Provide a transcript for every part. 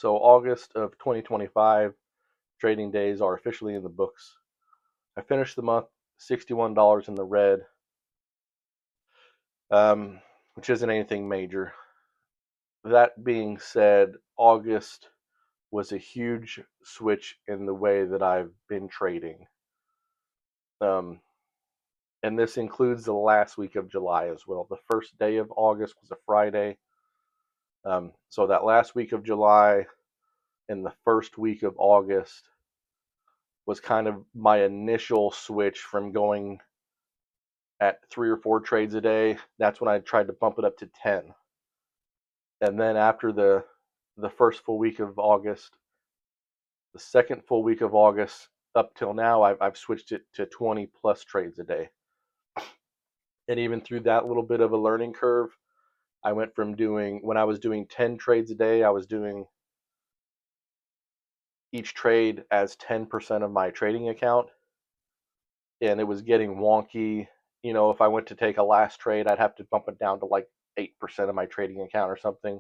So August of 2025 trading days are officially in the books. I finished the month $61 in the red, which isn't anything major. That being said, August was a huge switch in the way that I've been trading. Um, and this includes the last week of July as well. The first day of August was a Friday. So that last week of July and the first week of August was kind of my initial switch from going at 3 or 4 trades a day. That's when I tried to bump it up to 10. And then after the first full week of August, the second full week of August up till now, I've switched it to 20 plus trades a day. And even through that little bit of a learning curve, I went from when I was doing 10 trades a day, I was doing each trade as 10% of my trading account. And it was getting wonky. If I went to take a last trade, I'd have to bump it down to like 8% of my trading account or something.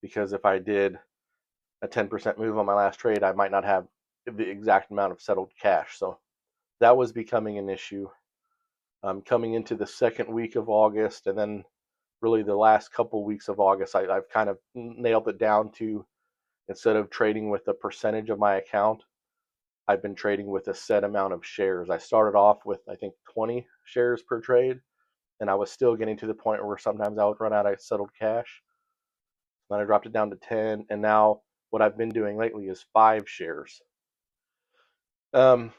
Because if I did a 10% move on my last trade, I might not have the exact amount of settled cash. So that was becoming an issue. Coming into the second week of August, and then really the last couple weeks of August, I've kind of nailed it down to, instead of trading with a percentage of my account, I've been trading with a set amount of shares. I started off with, I think, 20 shares per trade, and I was still getting to the point where sometimes I would run out of settled cash. Then I dropped it down to 10, and now what I've been doing lately is 5 shares. Um,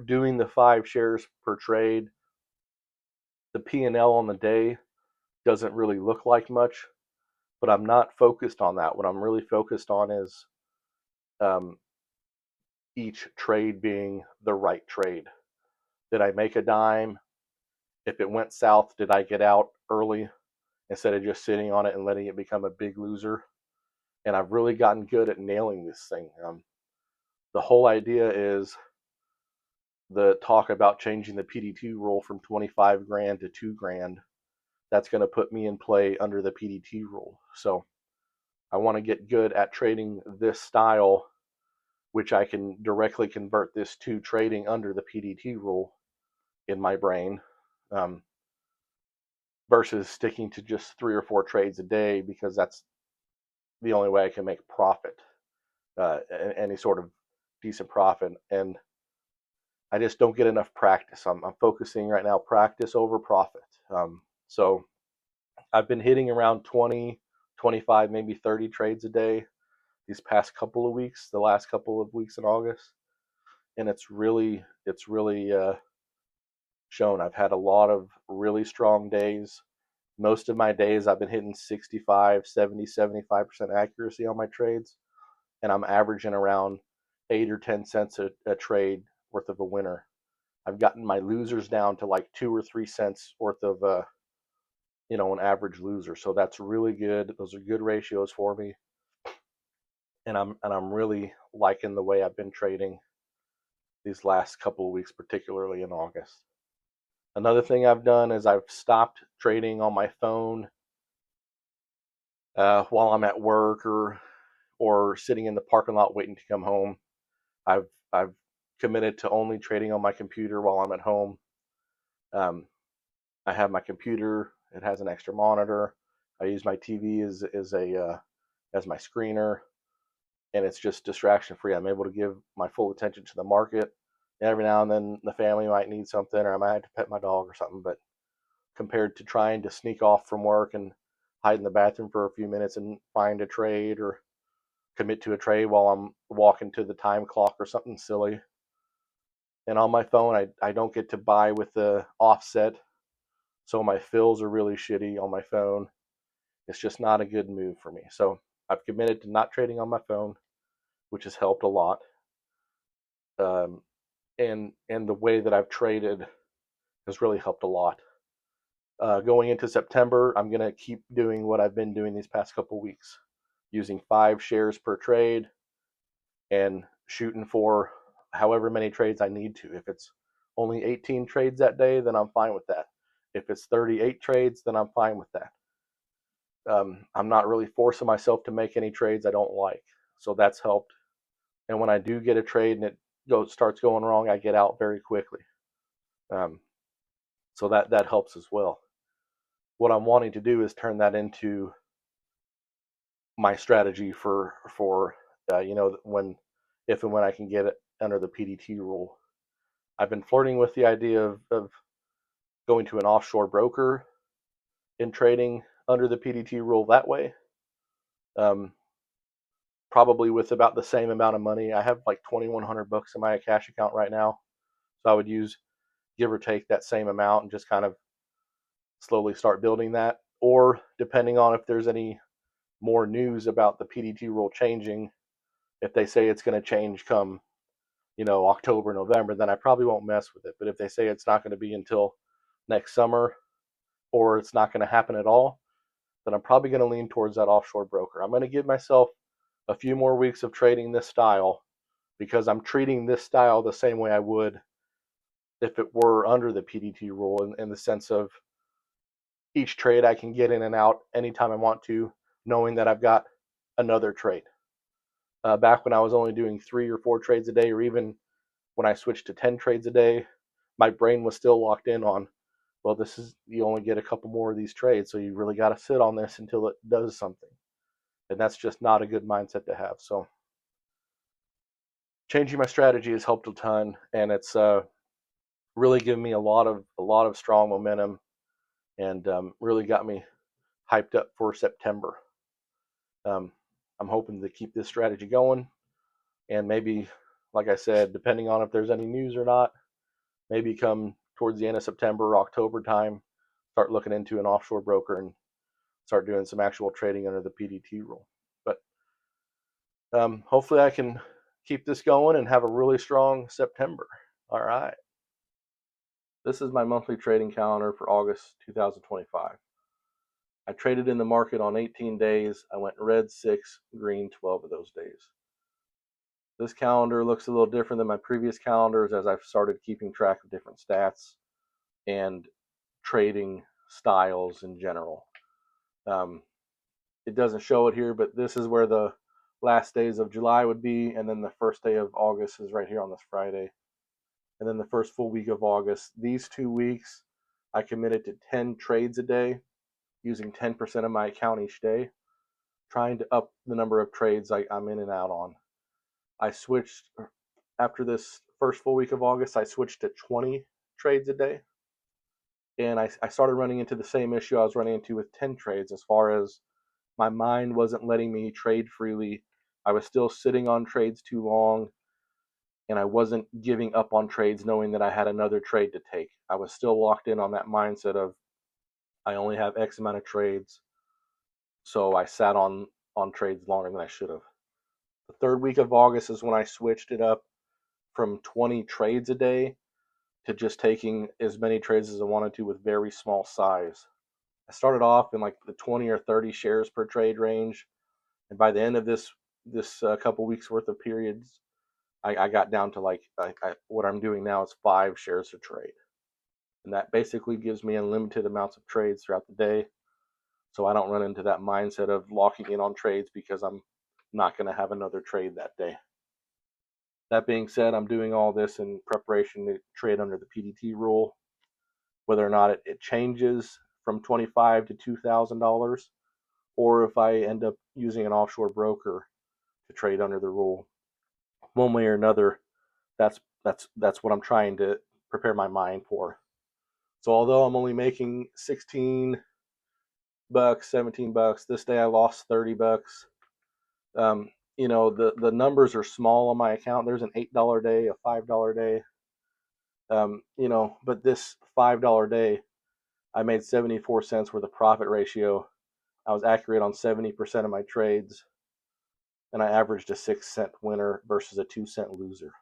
doing the 5 shares per trade, the P&L on the day doesn't really look like much, but I'm not focused on that. What I'm really focused on is um, each trade being the right trade. Did I make a dime? If it went south, did I get out early instead of just sitting on it and letting it become a big loser? And I've really gotten good at nailing this thing. The whole idea is the talk about changing the PDT rule from 25 grand to 2 grand. That's going to put me in play under the PDT rule. So I want to get good at trading this style, which I can directly convert this to trading under the PDT rule in my brain, um, versus sticking to just 3 or 4 trades a day, because that's the only way I can make profit, any sort of decent profit. And I just don't get enough practice. I'm focusing right now, practice over profit. So I've been hitting around 20, 25, maybe 30 trades a day these past couple of weeks, the last couple of weeks in August. And it's really shown. I've had a lot of really strong days. Most of my days I've been hitting 65, 70, 75% accuracy on my trades. And I'm averaging around 8 or 10 cents a trade worth of a winner. I've gotten my losers down to like 2 or 3 cents worth of an average loser. So that's really good. Those are good ratios for me. And I'm really liking the way I've been trading these last couple of weeks, particularly in August. Another thing I've done is I've stopped trading on my phone while I'm at work or sitting in the parking lot waiting to come home. I've committed to only trading on my computer while I'm at home. Um, I have my computer. It has an extra monitor. I use my TV as my screener, and it's just distraction free. I'm able to give my full attention to the market. And every now and then, the family might need something, or I might have to pet my dog or something. But compared to trying to sneak off from work and hide in the bathroom for a few minutes and find a trade or commit to a trade while I'm walking to the time clock or something silly. And on my phone, I don't get to buy with the offset, so my fills are really shitty on my phone. It's just not a good move for me. So I've committed to not trading on my phone, which has helped a lot. Um, and the way that I've traded has really helped a lot. Going into September, I'm gonna keep doing what I've been doing these past couple weeks, using 5 shares per trade and shooting for however many trades I need to. If it's only 18 trades that day, then I'm fine with that. If it's 38 trades, then I'm fine with that. I'm not really forcing myself to make any trades I don't like, so that's helped. And when I do get a trade and it starts going wrong, I get out very quickly. Um, so that helps as well. What I'm wanting to do is turn that into my strategy for when if and when I can get it under the PDT rule. I've been flirting with the idea of going to an offshore broker and trading under the PDT rule that way. Um, Probably with about the same amount of money. I have like $2,100 in my cash account right now, so I would use give or take that same amount and just kind of slowly start building that. Or depending on if there's any more news about the PDT rule changing, if they say it's going to change come October, November, then I probably won't mess with it. But if they say it's not going to be until next summer or it's not going to happen at all, then I'm probably going to lean towards that offshore broker. I'm going to give myself a few more weeks of trading this style because I'm treating this style the same way I would if it were under the PDT rule in the sense of each trade I can get in and out anytime I want to, knowing that I've got another trade. Back when I was only doing 3 or 4 trades a day, or even when I switched to 10 trades a day, my brain was still locked in on, well, you only get a couple more of these trades, so you really got to sit on this until it does something. And that's just not a good mindset to have. So changing my strategy has helped a ton, and it's really given me a lot of strong momentum, and really got me hyped up for September. Um, I'm hoping to keep this strategy going, and maybe, like I said, depending on if there's any news or not, maybe come towards the end of September or October time, start looking into an offshore broker and start doing some actual trading under the PDT rule. But hopefully I can keep this going and have a really strong September. All right. This is my monthly trading calendar for August 2025. I traded in the market on 18 days. I went red 6, green 12 of those days. This calendar looks a little different than my previous calendars as I've started keeping track of different stats and trading styles in general. It doesn't show it here, but this is where the last days of July would be, and then the first day of August is right here on this Friday, and then the first full week of August. These 2 weeks, I committed to 10 trades a day, using 10% of my account each day, trying to up the number of trades I'm in and out on. I switched after this first full week of August. I switched to 20 trades a day, and I started running into the same issue I was running into with 10 trades as far as my mind wasn't letting me trade freely. I was still sitting on trades too long, and I wasn't giving up on trades knowing that I had another trade to take. I was still locked in on that mindset of I only have X amount of trades, so I sat on trades longer than I should have. The third week of August is when I switched it up from 20 trades a day to just taking as many trades as I wanted to with very small size. I started off in like the 20 or 30 shares per trade range, and by the end of this couple weeks worth of periods, I got down to like what I'm doing now is 5 shares a trade, and that basically gives me unlimited amounts of trades throughout the day, so I don't run into that mindset of locking in on trades because I'm not going to have another trade that day. That being said, I'm doing all this in preparation to trade under the PDT rule. Whether or not it changes from $25 to $2,000, or if I end up using an offshore broker to trade under the rule, one way or another, that's what I'm trying to prepare my mind for. So although I'm only making $16, $17, this day I lost $30. The numbers are small on my account. There's an $8 day, a $5 day. But this $5 day, I made 74 cents worth of profit ratio. I was accurate on 70% of my trades, and I averaged a 6-cent winner versus a 2-cent loser.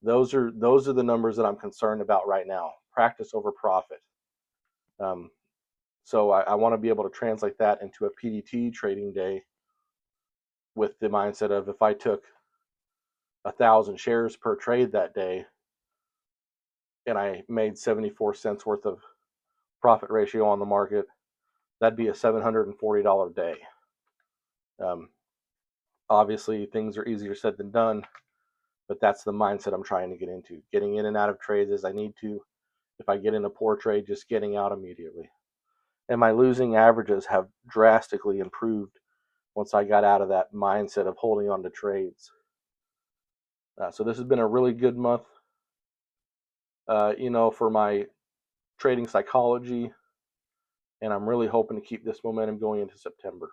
Those are the numbers that I'm concerned about right now. Practice over profit. So I want to be able to translate that into a PDT trading day with the mindset of if I took 1,000 shares per trade that day and I made 74 cents worth of profit ratio on the market, that'd be a $740 day. Obviously, things are easier said than done, but that's the mindset I'm trying to get into. Getting in and out of trades as I need to. If I get in a poor trade, just getting out immediately. And my losing averages have drastically improved once I got out of that mindset of holding on to trades. So this has been a really good month, for my trading psychology, and I'm really hoping to keep this momentum going into September.